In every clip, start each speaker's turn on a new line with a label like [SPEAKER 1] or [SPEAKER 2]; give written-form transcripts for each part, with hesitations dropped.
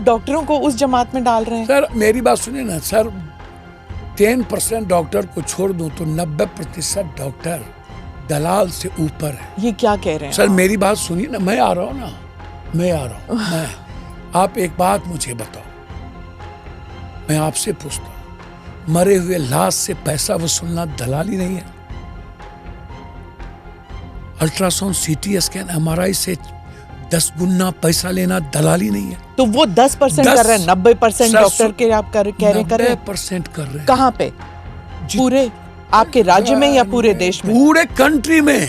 [SPEAKER 1] डॉक्टरों को उस जमात में डाल रहे हैं।
[SPEAKER 2] सर मेरी बात सुनिए ना सर, 10% डॉक्टर को छोड़ दूं तो 90% डॉक्टर दलाल से ऊपर है।
[SPEAKER 1] ये क्या कह रहे हैं
[SPEAKER 2] सर
[SPEAKER 1] आप?
[SPEAKER 2] मेरी बात सुनिए ना, मैं आ रहा हूँ ना, मैं आ रहा हूँ। मैं आप एक बात मुझे बताओ, मैं आपसे पूछता हूँ, मरे हुए लाश से पैसा वसूलना दलाली नहीं है? अल्ट्रासाउंड, सीटी स्कैन, एमआरआई से 10 गुना पैसा लेना दलाली नहीं है?
[SPEAKER 1] तो वो 10% कर रहे हैं, 90% डॉक्टर के आप कह रहे हैं
[SPEAKER 2] 90% कर रहे हैं।
[SPEAKER 1] कहाँ पे? पूरे आपके राज्य में या पूरे देश में?
[SPEAKER 2] पूरे कंट्री में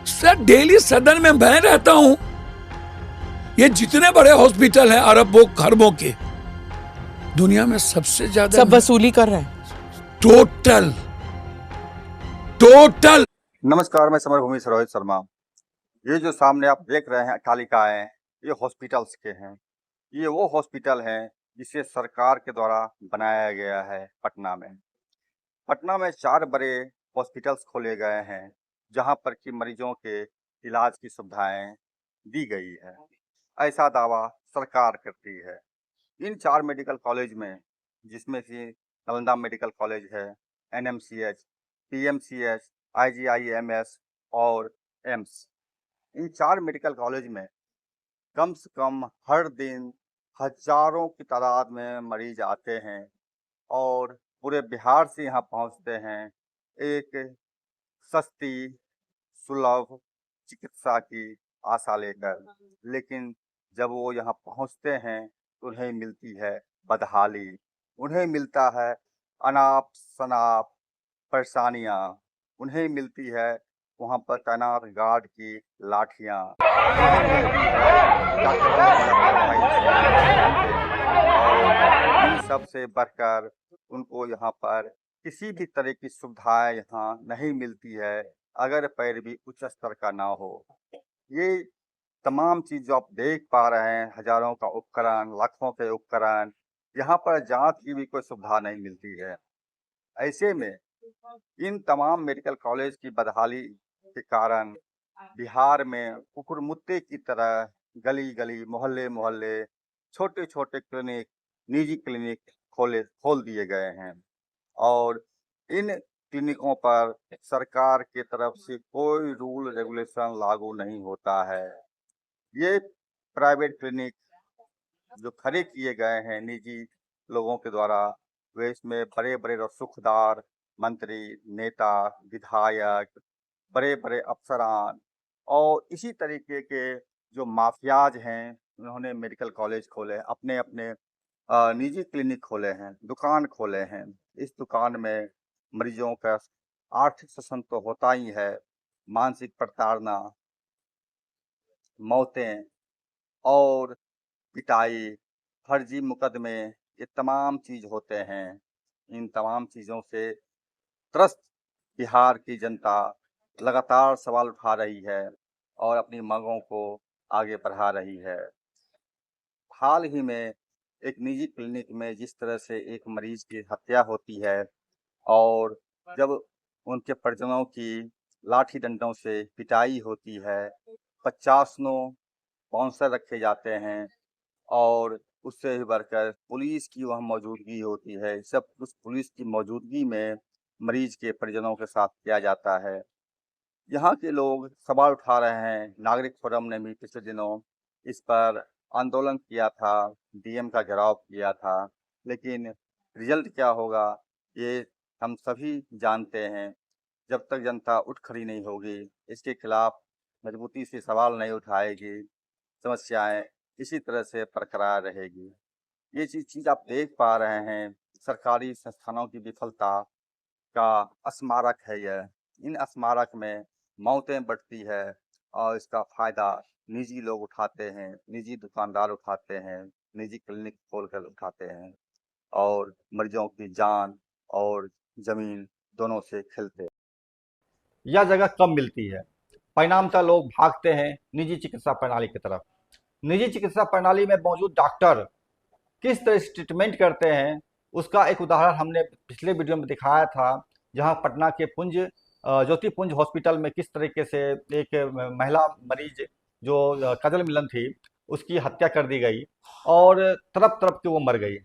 [SPEAKER 2] सर। डेली सदन में मैं रहता हूं, ये जितने बड़े हॉस्पिटल हैं अरबों खरबों के, दुनिया में सबसे ज्यादा
[SPEAKER 1] सब वसूली कर रहे हैं।
[SPEAKER 2] टोटल।
[SPEAKER 3] नमस्कार, मैं समरभूमि से रोहित शर्मा। ये जो सामने आप देख रहे हैं अट्टालिकाएं, ये हॉस्पिटल्स के हैं। ये वो हॉस्पिटल हैं जिसे सरकार के द्वारा बनाया गया है। पटना में 4 बड़े हॉस्पिटल्स खोले गए हैं जहां पर कि मरीजों के इलाज की सुविधाएं दी गई है, ऐसा दावा सरकार करती है। इन 4 मेडिकल कॉलेज में, जिसमें से नालंदा मेडिकल कॉलेज है, एनएमसीएच, पीएमसीएच, आईजीआईएमएस और एम्स, इन 4 मेडिकल कॉलेज में कम से कम हर दिन हजारों की तादाद में मरीज आते हैं और पूरे बिहार से यहाँ पहुँचते हैं एक सस्ती सुलभ चिकित्सा की आशा लेकर। लेकिन जब वो यहाँ पहुँचते हैं तो उन्हें मिलती है बदहाली, उन्हें मिलता है अनाप शनाप परेशानियाँ, उन्हें मिलती है वहाँ पर तैनात गार्ड की लाठियाँ, और इन सब से बढ़कर उनको यहाँ पर किसी भी तरह की सुविधाएं यहाँ नहीं मिलती है, अगर पैरवी उच्च स्तर का ना हो। ये तमाम चीज़ जो आप देख पा रहे हैं, हजारों का उपकरण, लाखों के उपकरण, यहाँ पर जांच की भी कोई सुविधा नहीं मिलती है। ऐसे में इन तमाम मेडिकल कॉलेज की बदहाली के कारण बिहार में कुकुरमुत्ते की तरह गली गली, मोहल्ले मोहल्ले, छोटे छोटे क्लिनिक, निजी क्लिनिक खोल दिए गए हैं और इन क्लिनिकों पर सरकार के तरफ से कोई रूल रेगुलेशन लागू नहीं होता है। ये प्राइवेट क्लिनिक जो खड़े किए गए हैं निजी लोगों के द्वारा, वे इसमें बड़े बड़े रसूखदार मंत्री, नेता, विधायक, बड़े बड़े अफसरान और इसी तरीके के जो माफियाज हैं, उन्होंने मेडिकल कॉलेज खोले, अपने अपने निजी क्लिनिक खोले हैं, दुकान खोले हैं। इस दुकान में मरीजों का आर्थिक शोषण तो होता ही है, मानसिक प्रताड़ना, मौतें और पिटाई, फर्जी मुकदमे, ये तमाम चीज़ होते हैं। इन तमाम चीज़ों से त्रस्त बिहार की जनता लगातार सवाल उठा रही है और अपनी मांगों को आगे बढ़ा रही है। हाल ही में एक निजी क्लिनिक में जिस तरह से एक मरीज की हत्या होती है और जब उनके परिजनों की लाठी डंडों से पिटाई होती है, 50 बाउंसर रखे जाते हैं और उससे भी बढ़कर पुलिस की वह मौजूदगी होती है। सब उस पुलिस की मौजूदगी में मरीज के परिजनों के साथ किया जाता है। यहाँ के लोग सवाल उठा रहे हैं। नागरिक फोरम ने भी पिछले दिनों इस पर आंदोलन किया था, डीएम का घेराव किया था, लेकिन रिजल्ट क्या होगा ये हम सभी जानते हैं। जब तक जनता उठ खड़ी नहीं होगी, इसके खिलाफ मजबूती से सवाल नहीं उठाएगी, समस्याएं इसी तरह से बरकरार रहेगी। ये चीज़ आप देख पा रहे हैं, सरकारी संस्थानों की विफलता का स्मारक है यह। इन स्मारक में मौतें बढ़ती है और इसका फायदा निजी लोग उठाते हैं, निजी दुकानदार उठाते हैं, निजी क्लिनिक खोलकर उठाते हैं और मरीजों की जान और जमीन दोनों से खेलते हैं।
[SPEAKER 4] यह जगह कम मिलती है, परिणामतः लोग भागते हैं निजी चिकित्सा प्रणाली की तरफ। निजी चिकित्सा प्रणाली में मौजूद डॉक्टर किस तरह से ट्रीटमेंट करते हैं, उसका एक उदाहरण हमने पिछले वीडियो में दिखाया था, जहां पटना के ज्योति पुंज हॉस्पिटल में किस तरीके से एक महिला मरीज जो काजल मिलन थी, उसकी हत्या कर दी गई और तड़प तड़प के वो मर गई।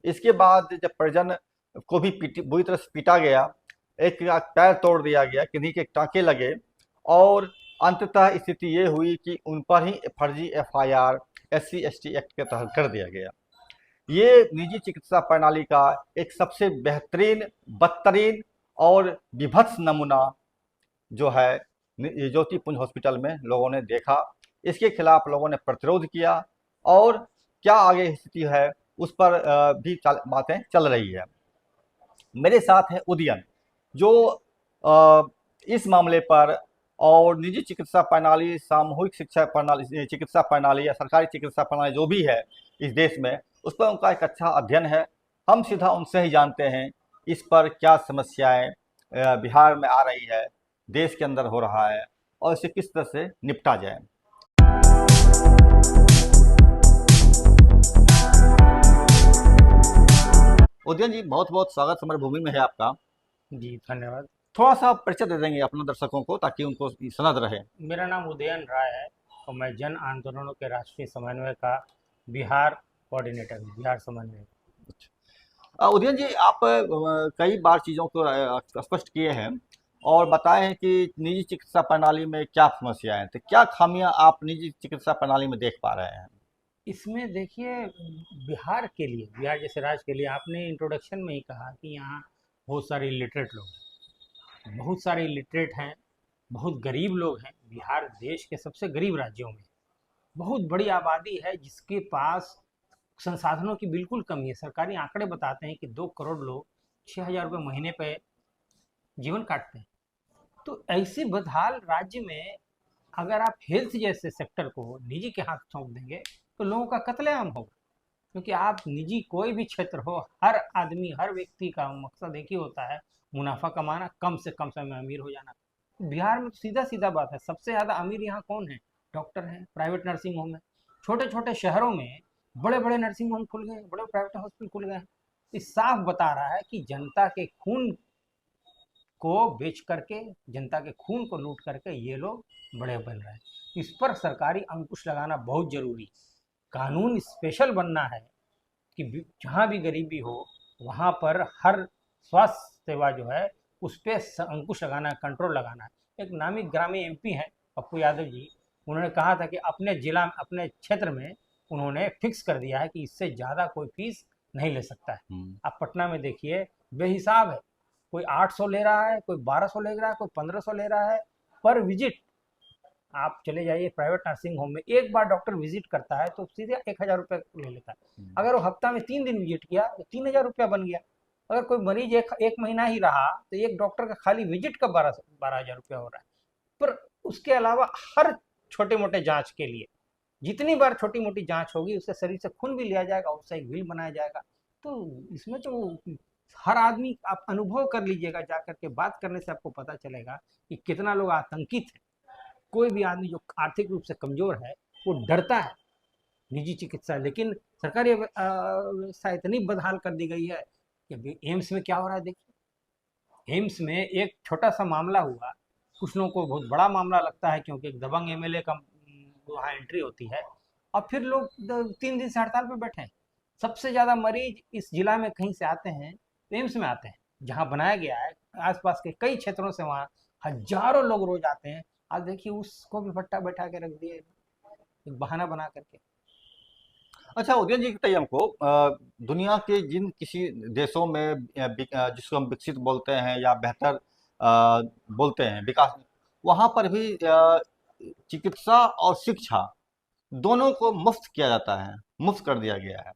[SPEAKER 4] इसके बाद जब परिजन को भी बुरी तरह से पीटा गया, एक का पैर तोड़ दिया गया, किन्हीं के टाँके लगे और अंततः स्थिति ये हुई कि उन पर ही फर्जी एफआईआर SC/ST एक्ट के तहत कर दिया गया। ये निजी चिकित्सा प्रणाली का एक सबसे बेहतरीन, बदतरीन और विभत्स नमूना जो है ये ज्योतिपुंज हॉस्पिटल में लोगों ने देखा। इसके खिलाफ लोगों ने प्रतिरोध किया और क्या आगे स्थिति है उस पर भी बातें चल रही है। मेरे साथ है उदयन, जो इस मामले पर और निजी चिकित्सा प्रणाली, सामूहिक शिक्षा प्रणाली, चिकित्सा प्रणाली या सरकारी चिकित्सा प्रणाली जो भी है इस देश में, उस पर उनका एक अच्छा अध्ययन है। हम सीधा उनसे ही जानते हैं इस पर क्या समस्याएं बिहार में आ रही है, देश के अंदर हो रहा है और इसे किस तरह से निपटा जाए। उदयन जी, बहुत बहुत स्वागत समरभूमि में है आपका।
[SPEAKER 5] जी धन्यवाद।
[SPEAKER 4] थोड़ा सा परिचय दे देंगे अपने दर्शकों को ताकि उनको सनद रहे।
[SPEAKER 5] मेरा नाम उदयन राय है और मैं जन आंदोलनों के राष्ट्रीय समन्वय का बिहार कोऑर्डिनेटर हूँ, बिहार समन्वय।
[SPEAKER 4] उदयन जी, आप कई बार चीज़ों को स्पष्ट किए हैं और बताए हैं कि निजी चिकित्सा प्रणाली में क्या समस्याएं हैं, तो क्या खामियां आप निजी चिकित्सा प्रणाली में देख पा रहे हैं?
[SPEAKER 5] इसमें देखिए, बिहार के लिए, बिहार जैसे राज्य के लिए, आपने इंट्रोडक्शन में ही कहा कि यहाँ बहुत सारे इलिटरेट लोग हैं, बहुत सारे इलिटरेट हैं, बहुत गरीब लोग हैं। बिहार देश के सबसे गरीब राज्यों में बहुत बड़ी आबादी है जिसके पास संसाधनों की बिल्कुल कमी है। सरकारी आंकड़े बताते हैं कि 2 करोड़ लोग 6,000 रुपये महीने पे जीवन काटते हैं। तो ऐसे बदहाल राज्य में अगर आप हेल्थ जैसे सेक्टर को निजी के हाथ सौंप देंगे तो लोगों का कत्लेआम होगा। क्योंकि आप निजी कोई भी क्षेत्र हो, हर आदमी, हर व्यक्ति का मकसद एक ही होता है, मुनाफा कमाना, कम से कम समय में अमीर हो जाना। बिहार में सीधा सीधा बात है, सबसे ज़्यादा अमीर यहाँ कौन है? डॉक्टर हैं, प्राइवेट नर्सिंग होम है। छोटे छोटे शहरों में बड़े बड़े नर्सिंग होम खुल गए, बड़े प्राइवेट हॉस्पिटल खुल गए। इस साफ बता रहा है कि जनता के खून को बेच करके, जनता के खून को लूट करके ये लोग बड़े बन रहे हैं। इस पर सरकारी अंकुश लगाना बहुत जरूरी है। कानून स्पेशल बनना है कि जहाँ भी गरीबी हो वहाँ पर हर स्वास्थ्य सेवा जो है उस पर अंकुश लगाना है, कंट्रोल लगाना है। एक नामी ग्रामीण MP हैं पप्पू यादव जी, उन्होंने कहा था कि अपने जिला, अपने क्षेत्र में उन्होंने फिक्स कर दिया है कि इससे ज़्यादा कोई फीस नहीं ले सकता है। अब पटना में देखिए, बेहिसाब है, कोई 800 ले रहा है, कोई 1200 ले रहा है, कोई 1500 ले रहा है पर विजिट। आप चले जाइए प्राइवेट नर्सिंग होम में, एक बार डॉक्टर विजिट करता है तो सीधे 1,000 रुपये ले लेता है। अगर वो हफ्ता में 3 दिन विजिट किया तो 3,000 रुपया बन गया। अगर कोई मरीज एक महीना ही रहा तो एक डॉक्टर का खाली विजिट का 12,000 रुपया हो रहा है। पर उसके अलावा हर छोटे मोटे जांच के लिए, जितनी बार छोटी मोटी जांच होगी उससे शरीर से खून भी लिया जाएगा, उससे एक बिल बनाया जाएगा। तो इसमें तो हर आदमी, आप अनुभव कर लीजिएगा, जाकर के बात करने से आपको पता चलेगा कि कितना लोग आतंकित है। कोई भी आदमी जो आर्थिक रूप से कमजोर है वो डरता है निजी चिकित्सा। लेकिन सरकारी व्यवस्था इतनी बदहाल कर दी गई है कि एम्स में क्या हो रहा है देखिए। एम्स में एक छोटा सा मामला हुआ, कुछ लोगों को बहुत बड़ा मामला लगता है क्योंकि एक दबंग MLA का वहाँ एंट्री होती है और फिर लोग 3 दिन से हड़ताल पर बैठे हैं। सबसे ज़्यादा मरीज इस जिला में कहीं से आते हैं तो एम्स में आते हैं, जहाँ बनाया गया है। आसपास के कई क्षेत्रों से वहाँ हजारों लोग रोज आते हैं। आज देखिए उसको भी भट्टा बैठा के रख दिए, एक बहाना बना करके।
[SPEAKER 4] अच्छा उदयन जी, बताइए हमको, दुनिया के जिन किसी देशों में जिसको हम विकसित बोलते हैं या बेहतर बोलते हैं, विकास, वहाँ पर भी चिकित्सा और शिक्षा दोनों को मुफ्त किया जाता है, मुफ्त कर दिया गया है।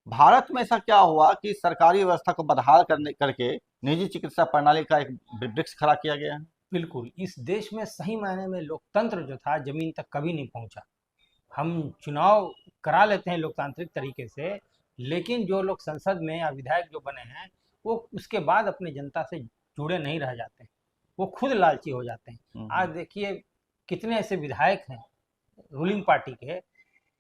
[SPEAKER 4] भारत में ऐसा क्या हुआ कि सरकारी व्यवस्था को बदहाल करके निजी चिकित्सा प्रणाली का एक वृक्ष खड़ा किया गया है?
[SPEAKER 5] बिल्कुल, इस देश में सही मायने में लोकतंत्र जो था जमीन तक कभी नहीं पहुंचा। हम चुनाव करा लेते हैं लोकतांत्रिक तरीके से, लेकिन जो लोग संसद में या विधायक जो बने हैं वो उसके बाद अपने जनता से जुड़े नहीं रह जाते हैं, वो खुद लालची हो जाते हैं। आज देखिए कितने ऐसे विधायक हैं रूलिंग पार्टी के,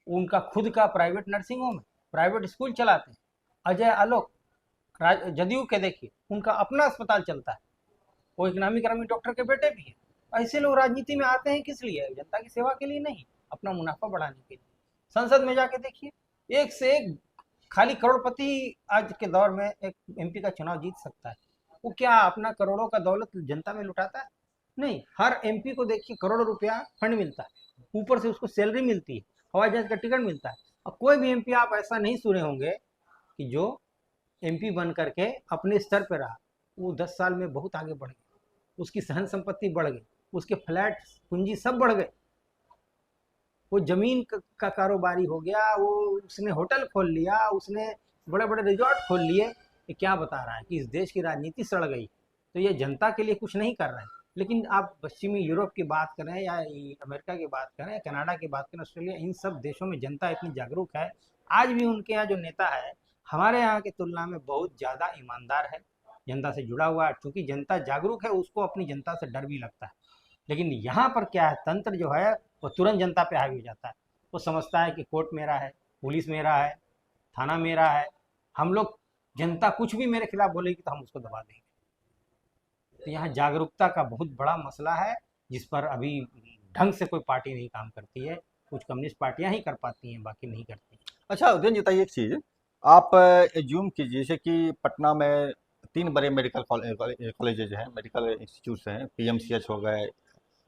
[SPEAKER 5] उनका खुद का प्राइवेट नर्सिंग होम है, प्राइवेट स्कूल चलाते हैं। अजय आलोक जदयू के देखिए, उनका अपना अस्पताल चलता है, वो एक नामी ग्रामी डॉक्टर के बेटे भी हैं। ऐसे लोग राजनीति में आते हैं किस लिए? जनता की सेवा के लिए नहीं, अपना मुनाफा बढ़ाने के लिए। संसद में जाके देखिए, एक से एक खाली करोड़पति आज के दौर में एक एमपी का चुनाव जीत सकता है। वो क्या अपना करोड़ों का दौलत जनता में लुटाता है? नहीं, हर एमपी को देखिए करोड़ों रुपया फंड मिलता है, ऊपर से उसको सैलरी मिलती है, हवाई जहाज का टिकट मिलता है। और कोई भी एमपी आप ऐसा नहीं सुने होंगे कि जो एमपी बन करके अपने स्तर पर रहा, वो 10 साल में बहुत आगे बढ़ गया, उसकी सहन संपत्ति बढ़ गई, उसके फ्लैट पूंजी सब बढ़ गए, वो जमीन का कारोबारी हो गया, वो उसने होटल खोल लिया, उसने बड़े बड़े रिजॉर्ट खोल लिए। ये क्या बता रहा है कि इस देश की राजनीति सड़ गई, तो ये जनता के लिए कुछ नहीं कर रहा है। लेकिन आप पश्चिमी यूरोप की बात करें या अमेरिका की बात करें, कनाडा की बात करें, ऑस्ट्रेलिया, इन सब देशों में जनता इतनी जागरूक है। आज भी उनके यहाँ जो नेता है हमारे यहाँ की तुलना में बहुत ज़्यादा ईमानदार है, जनता से जुड़ा हुआ है। चूँकि जनता जागरूक है, उसको अपनी जनता से डर भी लगता है। लेकिन यहाँ पर क्या है, तंत्र जो है वो तुरंत जनता पे हावी हो जाता है। वो समझता है कि कोर्ट मेरा है, पुलिस मेरा है, थाना मेरा है, हम लोग, जनता कुछ भी मेरे खिलाफ बोलेगी तो हम उसको दबा देंगे। तो यहाँ जागरूकता का बहुत बड़ा मसला है, जिस पर अभी ढंग से कोई पार्टी नहीं काम करती है। कुछ कम्युनिस्ट पार्टियां ही कर पाती हैं, बाकी नहीं करती।
[SPEAKER 4] अच्छा उदयन जी, बताइए एक चीज़, आप एज्यूम कीजिए जैसे कि पटना में 3 बड़े मेडिकल कॉलेजेज हैं, मेडिकल इंस्टीट्यूट्स हैं, पीएमसीएच हो गए,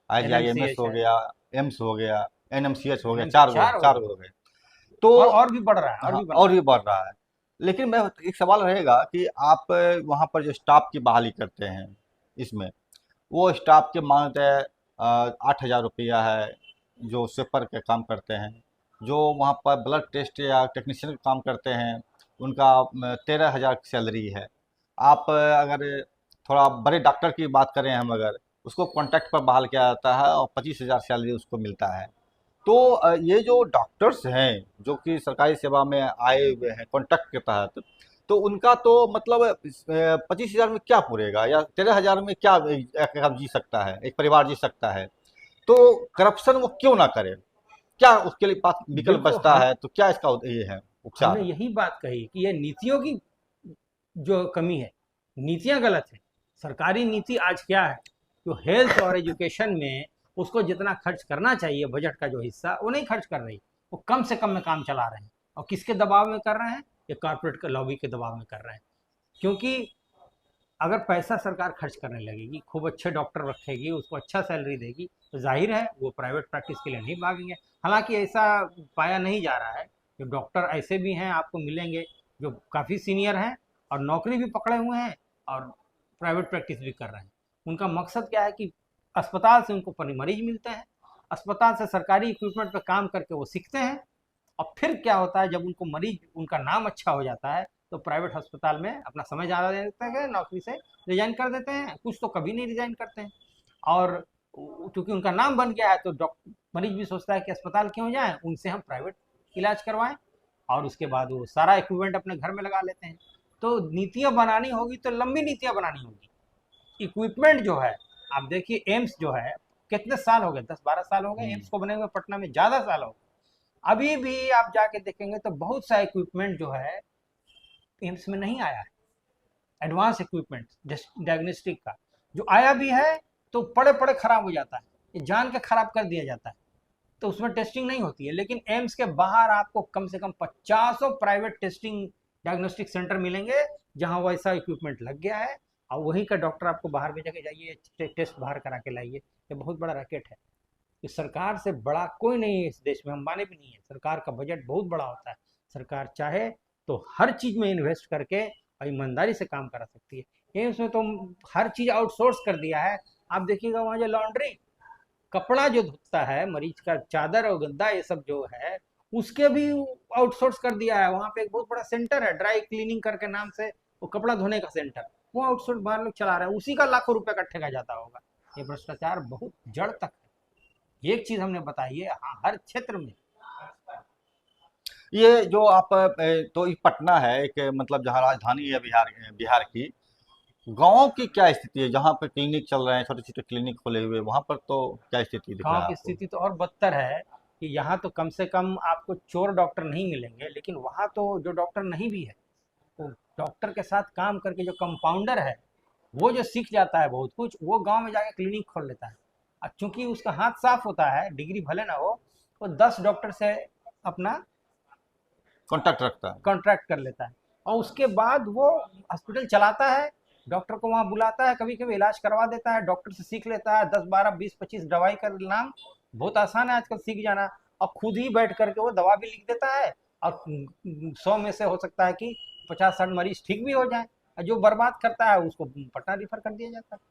[SPEAKER 4] आईजीआईएमएस हो
[SPEAKER 5] है,
[SPEAKER 4] गया, एम्स हो गया, एनएमसीएच हो गया,
[SPEAKER 5] चार
[SPEAKER 4] चार
[SPEAKER 5] हो
[SPEAKER 4] हो गए। तो
[SPEAKER 5] और भी बढ़ रहा है, और
[SPEAKER 4] हाँ,
[SPEAKER 5] भी बढ़
[SPEAKER 4] और
[SPEAKER 5] रहा
[SPEAKER 4] भी बढ़ रहा है। लेकिन मैं एक सवाल रहेगा कि आप वहाँ पर जो स्टाफ की बहाली करते हैं इसमें, वो स्टाफ के मांगते हैं 8,000 रुपया है, जो स्वीपर के काम करते हैं, जो वहाँ पर ब्लड टेस्ट या टेक्नीशियन का काम करते हैं उनका 13,000 सैलरी है। आप अगर थोड़ा बड़े डॉक्टर की बात करें हम, अगर उसको कॉन्ट्रैक्ट पर बहाल किया जाता है और 25,000 सैलरी उसको मिलता है। तो ये जो डॉक्टर्स हैं जो कि सरकारी सेवा में आए हुए हैं कॉन्ट्रैक्ट के तहत, तो उनका तो मतलब 25,000 में क्या पूरेगा, या 13,000 में क्या एक आदमी जी सकता है, एक परिवार जी सकता है? तो करप्शन वो क्यों ना करे? क्या उसके लिए पास विकल्प
[SPEAKER 5] बिल्कुल,
[SPEAKER 4] बचता है? तो क्या इसका ये है
[SPEAKER 5] हमने
[SPEAKER 4] उपचार?
[SPEAKER 5] यही बात कही कि ये नीतियों की जो कमी है, नीतियां गलत है। सरकारी नीति आज क्या है, जो हेल्थ और एजुकेशन में उसको जितना खर्च करना चाहिए बजट का जो हिस्सा, वो नहीं खर्च कर रही, वो कम से कम में काम चला रहे हैं। और किसके दबाव में कर रहे हैं? ये कॉर्पोरेट के लॉबी के दबाव में कर रहे हैं। क्योंकि अगर पैसा सरकार खर्च करने लगेगी, खूब अच्छे डॉक्टर रखेगी, उसको अच्छा सैलरी देगी, तो जाहिर है वो प्राइवेट प्रैक्टिस के लिए नहीं भागेंगे। हालांकि ऐसा पाया नहीं जा रहा है, जो डॉक्टर ऐसे भी हैं आपको मिलेंगे जो काफ़ी सीनियर हैं और नौकरी भी पकड़े हुए हैं और प्राइवेट प्रैक्टिस भी कर रहे हैं। उनका मकसद क्या है कि अस्पताल से उनको मरीज मिलते हैं, अस्पताल से सरकारी इक्विपमेंट पर काम करके वो सीखते हैं, और फिर क्या होता है, जब उनको मरीज, उनका नाम अच्छा हो जाता है, तो प्राइवेट अस्पताल में अपना समय ज़्यादा दे देते हैं, नौकरी से रिजाइन कर देते हैं। कुछ तो कभी नहीं रिजाइन करते हैं, और क्योंकि उनका नाम बन गया है तो डॉक्टर, मरीज भी सोचता है कि अस्पताल क्यों जाएं, उनसे हम प्राइवेट इलाज करवाएं, और उसके बाद वो सारा इक्विपमेंट अपने घर में लगा लेते हैं। तो नीतियाँ बनानी होगी तो लंबी नीतियाँ बनानी होगी। इक्विपमेंट जो है, आप देखिए एम्स जो है, कितने साल हो गए, 10-12 साल हो गए एम्स को बने हुए, पटना में ज़्यादा साल हो गए। अभी भी आप जाके देखेंगे तो बहुत सा इक्विपमेंट जो है एम्स में नहीं आया है। एडवांस इक्विपमेंट डायग्नोस्टिक का जो आया भी है तो पड़े पड़े खराब हो जाता है, ये जान के खराब कर दिया जाता है, तो उसमें टेस्टिंग नहीं होती है। लेकिन एम्स के बाहर आपको कम से कम 50 प्राइवेट टेस्टिंग डायग्नोस्टिक सेंटर मिलेंगे जहां वैसा इक्विपमेंट लग गया है, और वहीं का डॉक्टर आपको बाहर भेजा के जाइए टेस्ट बाहर करा के लाइए। ये बहुत बड़ा रैकेट है। इस सरकार से बड़ा कोई नहीं है इस देश में, अंबानी भी नहीं है। सरकार का बजट बहुत बड़ा होता है, सरकार चाहे तो हर चीज़ में इन्वेस्ट करके और ईमानदारी से काम करा सकती है। एम्स में तो हर चीज़ आउटसोर्स कर दिया है। आप देखिएगा वहाँ जो लॉन्ड्री, कपड़ा जो धुलता है मरीज का, चादर और गद्दा ये सब जो है, उसके भी आउटसोर्स कर दिया है। वहाँ पे एक बहुत बड़ा सेंटर है, ड्राई क्लीनिंग करके नाम से, वो कपड़ा धोने का सेंटर, वो आउटसोर्स बाहर लोग चला रहे हैं, उसी का लाखों रुपए का ठेका जाता होगा। ये भ्रष्टाचार बहुत जड़ तक है। एक चीज हमने बताई है, हाँ, हर क्षेत्र में।
[SPEAKER 4] ये जो आप तो ये पटना है एक, मतलब जहाँ राजधानी है बिहार की, गाँव की क्या स्थिति है? जहाँ पे क्लिनिक चल रहे हैं, छोटे छोटे क्लिनिक खोले हुए, वहाँ पर तो क्या स्थिति दिख रहा
[SPEAKER 5] गांव
[SPEAKER 4] है
[SPEAKER 5] की
[SPEAKER 4] आपको?
[SPEAKER 5] स्थिति तो और बदतर है कि यहाँ तो कम से कम आपको चोर डॉक्टर नहीं मिलेंगे, लेकिन वहाँ तो जो डॉक्टर नहीं भी है, तो डॉक्टर के साथ काम करके जो कंपाउंडर है, वो जो सीख जाता है बहुत कुछ, वो गांव में जाके क्लिनिक खोल लेता है। और चूंकि उसका हाथ साफ होता है, डिग्री भले ना हो, वो 10 डॉक्टर से अपना
[SPEAKER 4] कॉन्ट्रैक्ट रखता है।
[SPEAKER 5] कॉन्ट्रैक्ट कर लेता है और उसके बाद वो हॉस्पिटल चलाता है, डॉक्टर को वहाँ बुलाता है, कभी कभी इलाज करवा देता है, डॉक्टर से सीख लेता है 10 12 20 25 दवाई का नाम। बहुत आसान है आजकल सीख जाना, और खुद ही बैठ करके वो दवा भी लिख देता है, और 100 में से हो सकता है कि 50-60 मरीज ठीक भी हो जाए, और जो बर्बाद करता है उसको पटना रिफर कर दिया जाता है।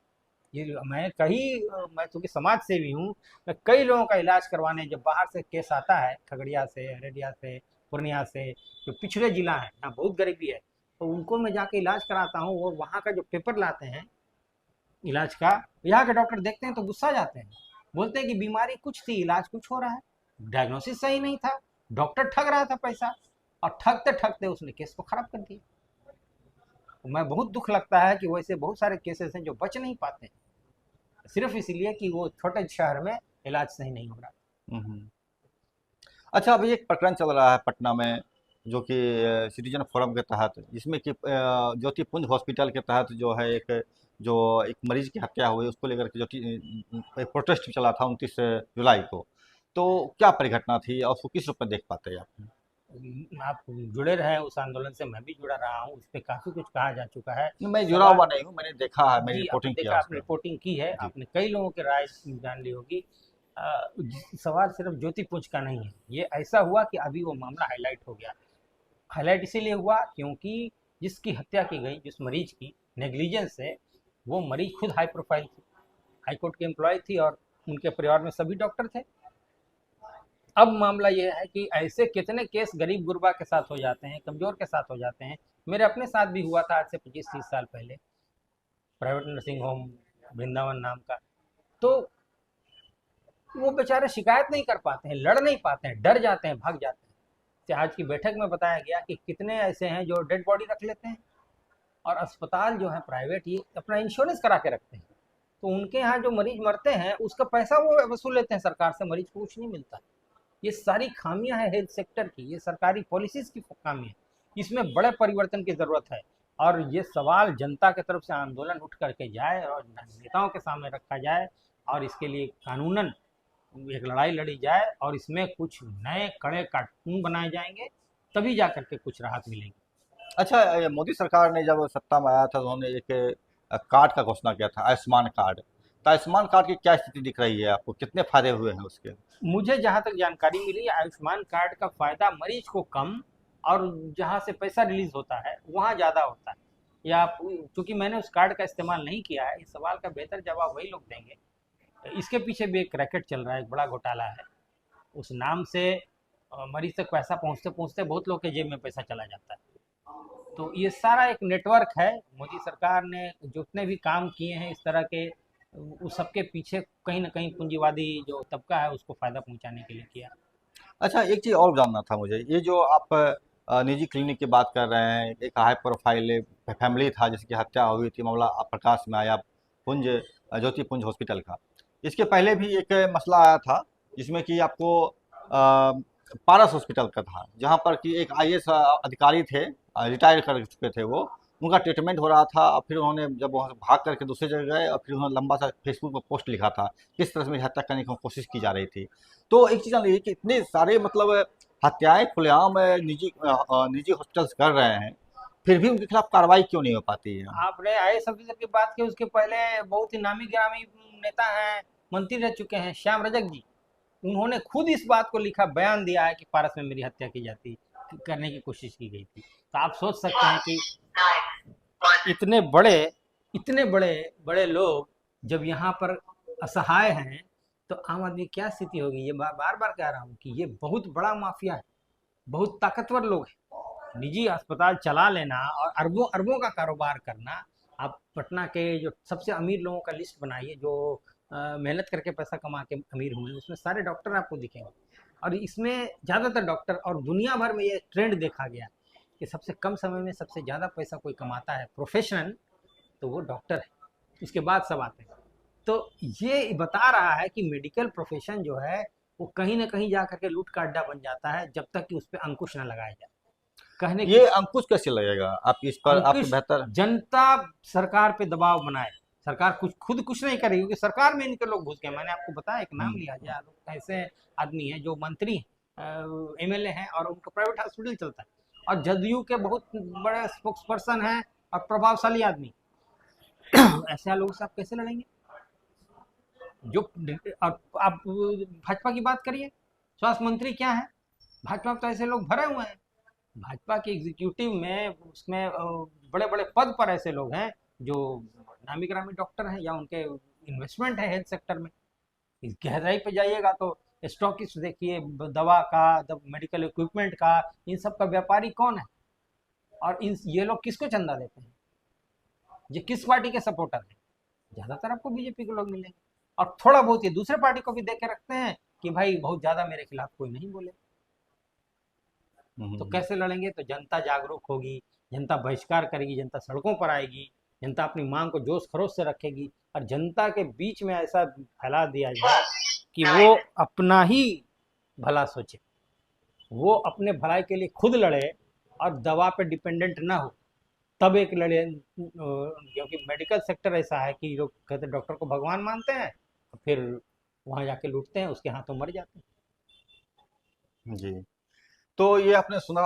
[SPEAKER 5] ये मैं चूँकि समाज सेवी हूँ, मैं कई लोगों का इलाज करवाने जब बाहर से केस आता है, खगड़िया से, अररिया से, पूर्णिया से, जो पिछड़े जिला है यहाँ बहुत गरीबी है, तो उनको मैं जाके इलाज कराता हूँ। वो वहाँ का जो पेपर लाते हैं इलाज का, यहाँ के डॉक्टर देखते हैं तो गुस्सा जाते हैं, बोलते हैं कि बीमारी कुछ थी, इलाज कुछ हो रहा है, डायग्नोसिस सही नहीं था, डॉक्टर ठग रहा था पैसा, और ठगते ठगते उसने केस को खराब कर दिया। तो मैं बहुत दुख लगता है कि वैसे बहुत सारे केसेस हैं जो बच नहीं पाते सिर्फ इसलिए कि वो छोटे शहर में इलाज सही नहीं हो रहा।
[SPEAKER 4] अच्छा, अभी एक प्रकरण चल रहा है पटना में, जो कि सिटीजन फोरम के तहत, जिसमें कि ज्योतिपुंज हॉस्पिटल के तहत जो है एक मरीज की हत्या हुई, उसको लेकर के एक प्रोटेस्ट चला था 29 जुलाई को। तो क्या परिघटना थी और उसको किस रूप में देख पाते हैं आप?
[SPEAKER 5] आप जुड़े रहे उस आंदोलन से, मैं भी जुड़ा रहा हूँ, उस पर काफी कुछ कहा जा चुका है।
[SPEAKER 4] मैं जुड़ा हुआ नहीं हूँ, मैंने देखा है, मैंने
[SPEAKER 5] जी,
[SPEAKER 4] रिपोर्टिंग
[SPEAKER 5] आपने
[SPEAKER 4] किया
[SPEAKER 5] देखा,
[SPEAKER 4] उस
[SPEAKER 5] आपने
[SPEAKER 4] पर।
[SPEAKER 5] रिपोर्टिंग की है,
[SPEAKER 4] जी।
[SPEAKER 5] आपने कई लोगों की राय जान ली होगी। सवाल सिर्फ ज्योतिपुंज का नहीं है, ये ऐसा हुआ कि अभी वो मामला हाईलाइट हो गया। हाईलाइट इसीलिए हुआ क्योंकि जिसकी हत्या की गई, जिस मरीज की नेग्लिजेंस से, वो मरीज खुद हाई प्रोफाइल थी, हाईकोर्ट की एम्प्लॉय थी, और उनके परिवार में सभी डॉक्टर थे। अब मामला ये है कि ऐसे कितने केस गरीब गुरबा के साथ हो जाते हैं, कमजोर के साथ हो जाते हैं। मेरे अपने साथ भी हुआ था आज से 25-30 साल पहले, प्राइवेट नर्सिंग होम वृंदावन नाम का। तो वो बेचारे शिकायत नहीं कर पाते हैं, लड़ नहीं पाते हैं, डर जाते हैं, भाग जाते हैं। तो आज की बैठक में बताया गया कि कितने ऐसे हैं जो डेड बॉडी रख लेते हैं, और अस्पताल जो है प्राइवेट, ये अपना इंश्योरेंस करा के रखते हैं, तो उनके यहाँ जो मरीज मरते हैं उसका पैसा वो वसूल लेते हैं सरकार से, मरीज को कुछ नहीं मिलता। ये सारी खामियां हैं हेल्थ सेक्टर की, ये सरकारी पॉलिसीज की खामी है, इसमें बड़े परिवर्तन की जरूरत है। और ये सवाल जनता की तरफ से आंदोलन उठ करके जाए और नेताओं के सामने रखा जाए, और इसके लिए कानूनन एक लड़ाई लड़ी जाए, और इसमें कुछ नए कड़े कानून बनाए जाएंगे, तभी जा करके कुछ राहत मिलेगी।
[SPEAKER 4] अच्छा, ये मोदी सरकार ने जब सत्ता में आया था तो उन्होंने एक कार्ड का घोषणा किया था, आयुष्मान कार्ड। तो आयुष्मान कार्ड की क्या स्थिति दिख रही है आपको, कितने फायदे हुए हैं उसके?
[SPEAKER 5] मुझे जहाँ तक जानकारी मिली, आयुष्मान कार्ड का फायदा मरीज को कम, और जहाँ से पैसा रिलीज होता है वहाँ ज़्यादा होता है। या चूंकि मैंने उस कार्ड का इस्तेमाल नहीं किया है, इस सवाल का बेहतर जवाब वही लोग देंगे। इसके पीछे भी एक रैकेट चल रहा है, एक बड़ा घोटाला है। उस नाम से मरीज तक पैसा पहुँचते पहुँचते बहुत लोग के जेब में पैसा चला जाता है। तो ये सारा एक नेटवर्क है। मोदी सरकार ने जितने भी काम किए हैं इस तरह के, उस सबके पीछे कहीं ना कहीं पूंजीवादी जो तबका है उसको फायदा पहुंचाने के लिए किया।
[SPEAKER 4] अच्छा, एक चीज़ और जानना था मुझे, ये जो आप निजी क्लिनिक की बात कर रहे हैं, एक हाई प्रोफाइल फैमिली था जिसकी हत्या हुई थी, मामला प्रकाश में आया, ज्योतिपुंज हॉस्पिटल का। इसके पहले भी एक मसला आया था जिसमें कि आपको पारस हॉस्पिटल का था, जहाँ पर कि एक IAS अधिकारी थे, रिटायर कर चुके थे वो, उनका ट्रीटमेंट हो रहा था, और फिर उन्होंने जब वहाँ से भाग करके दूसरी जगह गए, और फिर उन्होंने लंबा सा फेसबुक पर पोस्ट लिखा था किस तरह से मेरी हत्या करने की कोशिश की जा रही थी। तो एक चीज़ ये कि इतने सारे मतलब हत्याएं खुलेआम निजी हॉस्पिटल्स कर रहे हैं, फिर भी उनके खिलाफ कार्रवाई क्यों नहीं हो पाती है?
[SPEAKER 5] आपने IAS ऑफिसर की बात की, उसके पहले बहुत ही नामी गिरामी नेता हैं, मंत्री रह चुके हैं, श्याम रजक जी, उन्होंने खुद इस बात को लिखा, बयान दिया है कि पारस में मेरी हत्या की जाती करने की कोशिश की गई थी। तो आप सोच सकते हैं कि इतने बड़े बड़े लोग जब यहाँ पर असहाय हैं, तो आम आदमी क्या स्थिति होगी। ये बार बार कह रहा हूँ कि ये बहुत बड़ा माफिया है, बहुत ताकतवर लोग हैं। निजी अस्पताल चला लेना और अरबों अरबों का कारोबार करना। आप पटना के जो सबसे अमीर लोगों का लिस्ट बनाइए, जो मेहनत करके पैसा कमा के अमीर हुए, उसमें सारे डॉक्टर आपको दिखेंगे, और इसमें ज़्यादातर डॉक्टर, और दुनिया भर में ये ट्रेंड देखा गया कि सबसे कम समय में सबसे ज़्यादा पैसा कोई कमाता है प्रोफेशनल, तो वो डॉक्टर है, उसके बाद सब आते हैं। तो ये बता रहा है कि मेडिकल प्रोफेशन जो है वो कहीं ना कहीं जा करके लूट का अड्डा बन जाता है, जब तक कि उस पर अंकुश न लगाया जाए। कहने
[SPEAKER 4] ये अंकुश कैसे लगेगा आप इस पर? आप बेहतर,
[SPEAKER 5] जनता सरकार पे दबाव बनाए, सरकार खुद कुछ नहीं करेगी, क्योंकि सरकार में इनके लोग घुस गए। मैंने आपको बताया, एक नाम लिया जाए, ऐसे आदमी है जो मंत्री हैं, एमएलए हैं और उनका प्राइवेट हॉस्पिटल चलता है, और जदयू के बहुत बड़े स्पोक्स पर्सन हैं और प्रभावशाली आदमी। ऐसे लोगों से आप कैसे लड़ेंगे? जो और आप भाजपा की बात करिए, स्वास्थ्य मंत्री क्या है? भाजपा में तो ऐसे लोग भरे हुए हैं। भाजपा के एग्जीक्यूटिव में उसमें बड़े बड़े पद पर ऐसे लोग हैं जो नामी गिरामी डॉक्टर हैं या उनके इन्वेस्टमेंट है हेल्थ सेक्टर में। इस गहराई पे जाइएगा तो स्टॉकिस्ट देखिए, दवा का, मेडिकल इक्विपमेंट का, इन सब का व्यापारी कौन है? और ये लोग किसको चंदा देते हैं? ये किस पार्टी के सपोर्टर हैं? ज़्यादातर आपको बीजेपी के लोग मिलेंगे, और थोड़ा बहुत ये दूसरे पार्टी को भी दे के रखते हैं कि भाई बहुत ज़्यादा मेरे खिलाफ कोई नहीं बोले। तो कैसे लड़ेंगे? तो जनता जागरूक होगी, जनता बहिष्कार करेगी, जनता सड़कों पर आएगी, जनता अपनी मांग को जोश खरोश से रखेगी, और जनता के बीच में ऐसा फैला दिया जाए कि वो अपना ही भला सोचे, वो अपने भलाई के लिए खुद लड़े और दवा पे डिपेंडेंट ना हो, तब एक लड़े। क्योंकि मेडिकल सेक्टर ऐसा है कि लोग कहते डॉक्टर को भगवान मानते हैं, फिर वहाँ जाके लूटते हैं, उसके हाथों मर जाते हैं।
[SPEAKER 4] जी, तो ये आपने सुना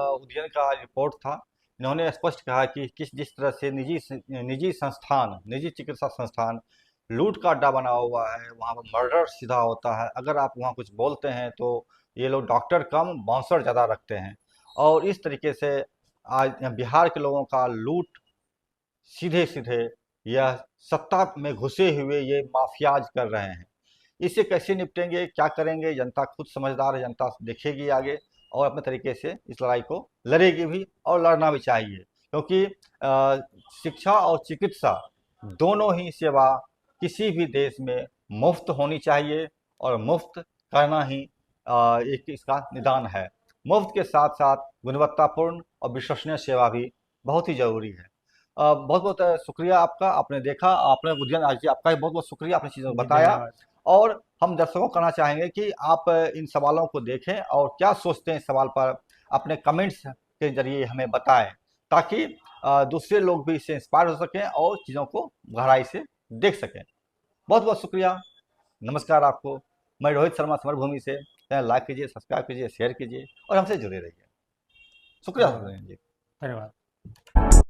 [SPEAKER 4] उदयन का रिपोर्ट था। इन्होंने स्पष्ट कहा कि जिस तरह से निजी चिकित्सा संस्थान लूट का अड्डा बना हुआ है, वहाँ पर मर्डर सीधा होता है। अगर आप वहाँ कुछ बोलते हैं तो ये लोग डॉक्टर कम बाउंसर ज़्यादा रखते हैं, और इस तरीके से आज बिहार के लोगों का लूट सीधे सीधे यह सत्ता में घुसे हुए ये माफियाज कर रहे हैं। इससे कैसे निपटेंगे, क्या करेंगे, जनता खुद समझदार है, जनता देखेगी आगे और अपने तरीके से इस लड़ाई को लड़ेगी भी, और लड़ना भी चाहिए। क्योंकि शिक्षा और चिकित्सा दोनों ही सेवा किसी भी देश में मुफ्त होनी चाहिए, और मुफ्त करना ही एक इसका निदान है। मुफ्त के साथ साथ गुणवत्तापूर्ण और विश्वसनीय सेवा भी बहुत ही ज़रूरी है। बहुत बहुत शुक्रिया आपका, आपने देखा, आपने उदयन आज जी आपका भी बहुत बहुत शुक्रिया, आपने चीज़ों को बताया। और हम दर्शकों को कहना चाहेंगे कि आप इन सवालों को देखें और क्या सोचते हैं इस सवाल पर अपने कमेंट्स के जरिए हमें बताएं, ताकि दूसरे लोग भी इससे इंस्पायर हो सकें और चीज़ों को गहराई से देख सकें। बहुत बहुत शुक्रिया, नमस्कार आपको। मैं रोहित शर्मा समरभूमि से। चैनल लाइक कीजिए, सब्सक्राइब कीजिए, शेयर कीजिए और हमसे जुड़े रहिए। शुक्रिया जी।
[SPEAKER 5] धन्यवाद।